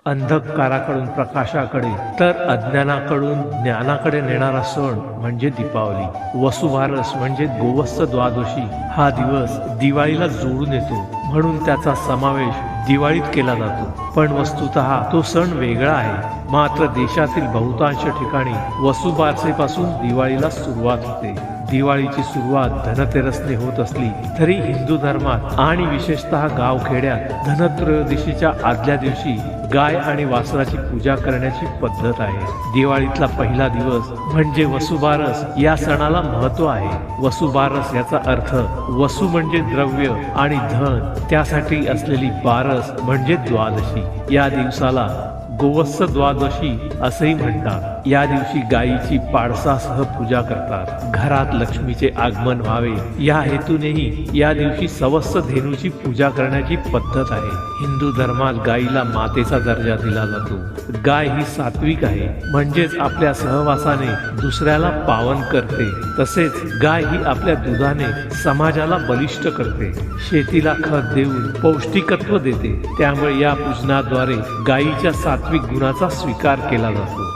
अंधकाराकडून प्रकाशाकडे तर अज्ञानाकडून ज्ञानाकडे नेणारा सण म्हणजे दीपावली। वसुबारस म्हणजे गोवत्स द्वादशी हा दिवस दिवाळीला जोडून येतो, म्हणून त्याचा समावेश दिवाळीत केला जातो। पण वस्तुतः तो सण वेगळा आहे। मात्र देशातील बहुतांश ठिकाणी वसुबारसेपासून दिवाळीला सुरुवात होते। दिवाळीची सुरुवात धनतेरसने होत असली तरी हिंदू धर्मात आणि विशेषतः गावखेड्यात धनत्रयोदशीच्या आदल्या दिवशी गाय आणि वासराची पूजा करण्याची पद्धत आहे। दिवाळीतला पहिला दिवस म्हणजे वसुबारस या सणाला महत्त्व आहे। वसुबारस याचा अर्थ वसु म्हणजे द्रव्य आणि धन, त्यासाठी असलेली बारस म्हणजे द्वादशी। या दिवसाला गोवत्स द्वादशी असेही म्हणतात। या दिवशी गायीची पाडसासह पूजा करतात। घरात लक्ष्मीचे आगमन व्हावे या हेतूनेही या दिवशी सवत्स धेनूची पूजा करण्याची पद्धत आहे। हिंदू धर्मात गायीला मातेचा दर्जा दिला जातो। गाय ही सात्विक आहे, म्हणजेच आपल्या सहवासाने दुसऱ्याला पावन करते। तसेच गाय ही आपल्या दुधाने समाजाला बलिष्ठ करते, शेतीला खत देऊन पौष्टिकत्व देते। त्यामुळे या पूजनाद्वारे गायीच्या सात्विक गुणाचा स्वीकार केला जातो।